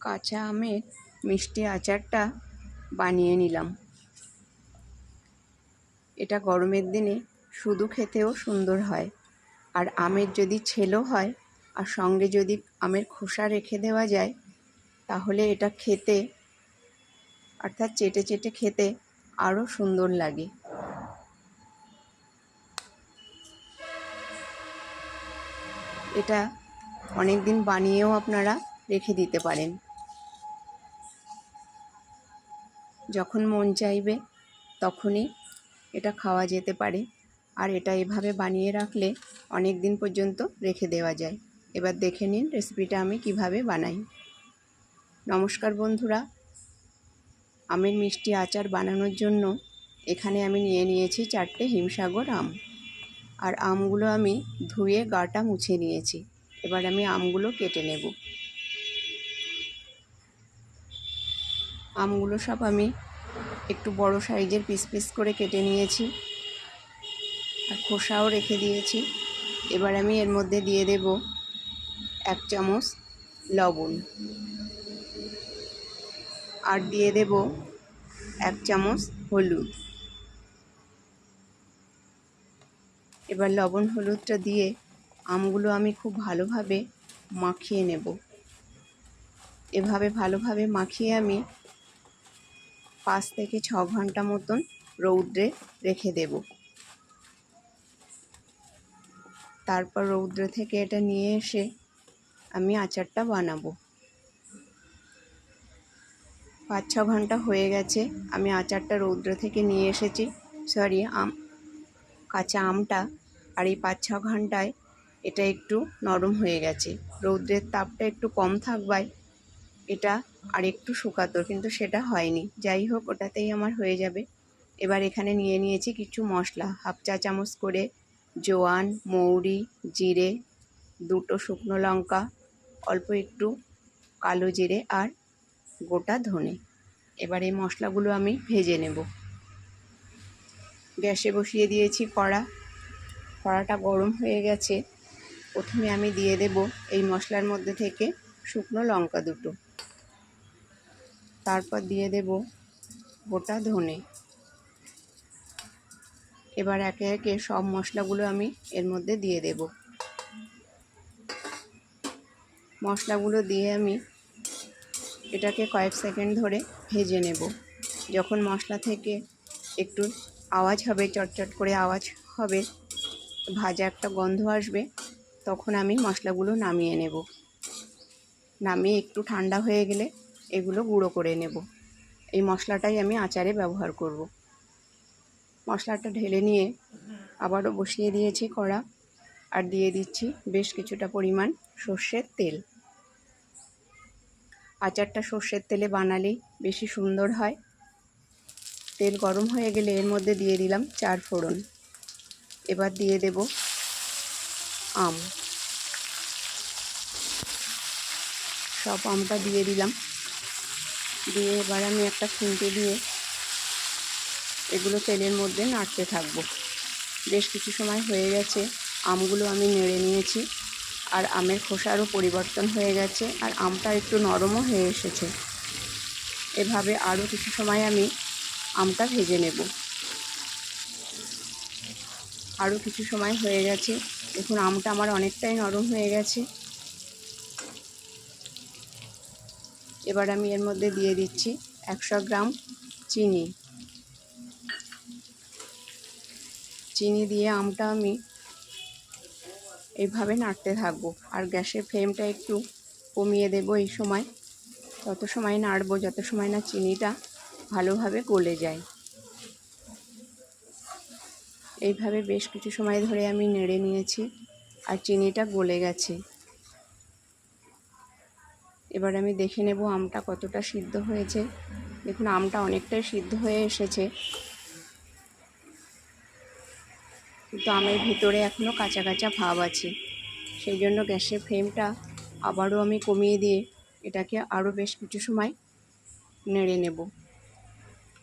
কাঁচা আমের মিষ্টি আচারটা বানিয়ে নিলাম। এটা গরমের দিনে শুধু খেতেও সুন্দর হয়, আর আমের যদি ছেলো হয় আর সঙ্গে যদি আমের খোসা রেখে দেওয়া যায় তাহলে এটা খেতে অর্থাৎ চেটে চেটে খেতে আরও সুন্দর লাগে। এটা অনেক দিন বানিয়েও আপনারা রেখে দিতে পারেন, যখন মন চাইবে তখনই এটা খাওয়া যেতে পারে। আর এটা এভাবে বানিয়ে রাখলে অনেক দিন পর্যন্ত রেখে দেওয়া যায়। এবার দেখে নিন রেসিপিটা আমি কিভাবে বানাই। নমস্কার বন্ধুরা, আমের মিষ্টি আচার বানানোর জন্য এখানে আমি নিয়েছি 4টে হিমসাগর আম। আর আমগুলো আমি ধুয়ে গাটা মুছে নিয়েছি। এবার আমি আমগুলো কেটে নেব। আমগুলো সব আমি একটু বড় সাইজের পিস পিস করে কেটে নিয়েছি, আর খোসাও রেখে দিয়েছি। এবার আমি এর মধ্যে দিয়ে দেব 1 চামচ লবণ, আর দিয়ে দেব 1 চামচ হলুদ। এবার লবণ হলুদটা দিয়ে আমগুলো আমি খুব ভালোভাবে মাখিয়ে নেব। এভাবে ভালোভাবে মাখিয়ে আমি 5 থেকে 6 ঘন্টা মতন রৌদ্রে রেখে দেব। তারপর রৌদ্র থেকে এটা নিয়ে এসে আমি আচারটা বানাবো। 5-6 ঘন্টা হয়ে গেছে, আমি আচারটা রৌদ্র থেকে নিয়ে এসেছি। কাঁচা আমটা, আর এই 5-6 ঘন্টায় এটা একটু নরম হয়ে গেছে। রৌদ্রের তাপটা একটু কম থাকবায় এটা আর একটু শুকাতো, কিন্তু সেটা হয়নি। যাই হোক, ওটাতেই আমার হয়ে যাবে। এবার এখানে নিয়েছি কিছু মশলা। 1/2 চা চামচ করে জোয়ান, মৌরি, জিরে, 2টো শুকনো লঙ্কা, অল্প একটু কালো জিরে আর গোটা ধনে। এবার এই মশলাগুলো আমি ভেজে নেব। গ্যাসে বসিয়ে দিয়েছি কড়াটা গরম হয়ে গেছে। প্রথমে আমি দিয়ে দেব এই মশলার মধ্যে থেকে শুকনো লঙ্কা 2টো, তারপর দিয়ে দেব গোটা ধনে। এবার একে একে সব মশলাগুলো আমি এর মধ্যে দিয়ে দেব। মশলাগুলো দিয়ে আমি এটাকে কয়েক সেকেন্ড ধরে ভেজে নেব। যখন মশলা থেকে একটু আওয়াজ হবে, চটচট করে আওয়াজ হবে, ভাজা একটা গন্ধ আসবে, তখন আমি মশলাগুলো নামিয়ে নেব। নামিয়ে একটু ঠান্ডা হয়ে গেলে এগুলো গুঁড়ো করে নেব। এই মশলাটাই আমি আচারে ব্যবহার করব। মশলাটা ঢেলে নিয়ে আবারও বসিয়ে দিয়েছি কড়া, আর দিয়ে দিচ্ছি বেশ কিছুটা পরিমাণ সর্ষের তেল। আচারটা সর্ষের তেলে বানালেই বেশি সুন্দর হয়। তেল গরম হয়ে গেলে এর মধ্যে দিয়ে দিলাম 4 ফোড়ন। এবার দিয়ে দেব আম। সব আমটা দিয়ে দিলাম। দিয়ে এবার আমি একটা খুন্তি দিয়ে এগুলো তেলের মধ্যে নাড়তে থাকবো। বেশ কিছু সময় হয়ে গেছে, আমগুলো আমি নেড়ে নিয়েছি, আর আমের খোসারও পরিবর্তন হয়ে গেছে, আর আমটা একটু নরমও হয়ে এসেছে। এভাবে আরও কিছু সময় আমি আমটা ভেজে নেব। আরও কিছু সময় হয়ে গেছে, দেখুন আমটা আমার অনেকটাই নরম হয়ে গেছে। এবার আমি এর মধ্যে দিয়ে দিচ্ছি 100 গ্রাম চিনি। চিনি দিয়ে আমটা আমি এইভাবে নাড়তে থাকবো, আর গ্যাসের ফ্লেমটা একটু কমিয়ে দেব এই সময়। তত সময় নাড়বো যত সময় না চিনিটা ভালোভাবে গলে যায়। এইভাবে বেশ কিছু সময় ধরে আমি নেড়ে নিয়েছি, আর চিনিটা গলে গেছে। এবার আমি দেখে নেব আমটা কতটা সিদ্ধ হয়েছে। দেখুন আমটা অনেকটাই সিদ্ধ হয়ে এসেছে, কিন্তু আমের ভিতরে এখনও কাঁচা কাঁচা ভাব আছে। সেই জন্য গ্যাসের ফ্লেমটা আবারও আমি কমিয়ে দিয়ে এটাকে আরও বেশ কিছু সময় নেড়ে নেব।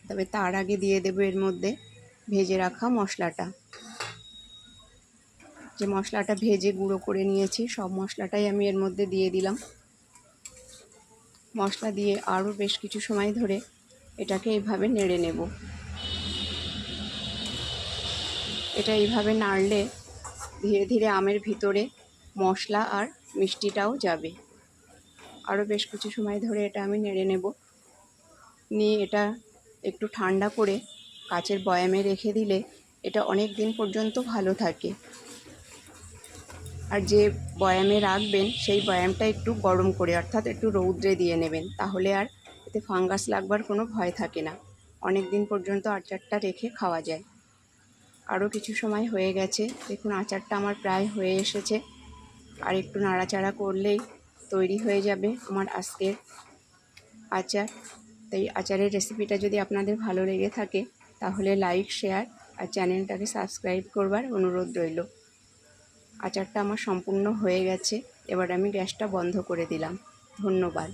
তবে তার আগে দিয়ে দেব এর মধ্যে ভেজে রাখা মশলাটা। যে মশলাটা ভেজে গুঁড়ো করে নিয়েছি, সব মশলাটাই আমি এর মধ্যে দিয়ে দিলাম। মশলা দিয়ে আরও বেশ কিছু সময় ধরে এটাকে এইভাবে নেড়ে নেব। এটা এইভাবে নাড়লে ধীরে ধীরে আমের ভিতরে মশলা আর মিষ্টিটাও যাবে। আরও বেশ কিছু সময় ধরে এটা আমি নেড়ে নেব। নিয়ে এটা একটু ঠান্ডা করে কাচের বয়ামে রেখে দিলে এটা অনেক দিন পর্যন্ত ভালো থাকে। আর যে বয়ামে রাখবেন সেই বয়ামটা একটু গরম করে, অর্থাৎ একটু রৌদ্রে দিয়ে নেবেন, তাহলে আর এতে ফাঙ্গাস লাগবার কোনো ভয় থাকে না। অনেক দিন পর্যন্ত আচারটা রেখে খাওয়া যায়। আরও কিছু সময় হয়ে গেছে, দেখুন আচারটা আমার প্রায় হয়ে এসেছে। আর একটু নাড়াচাড়া করলেই তৈরি হয়ে যাবে আমার আজকের আচার। তাই আচারের রেসিপিটা যদি আপনাদের ভালো লেগে থাকে তাহলে লাইক, শেয়ার আর চ্যানেলটাকে সাবস্ক্রাইব করবার অনুরোধ রইল। আচারটা আমার সম্পূর্ণ হয়ে গেছে, এবার আমি গ্যাসটা বন্ধ করে দিলাম। ধন্যবাদ।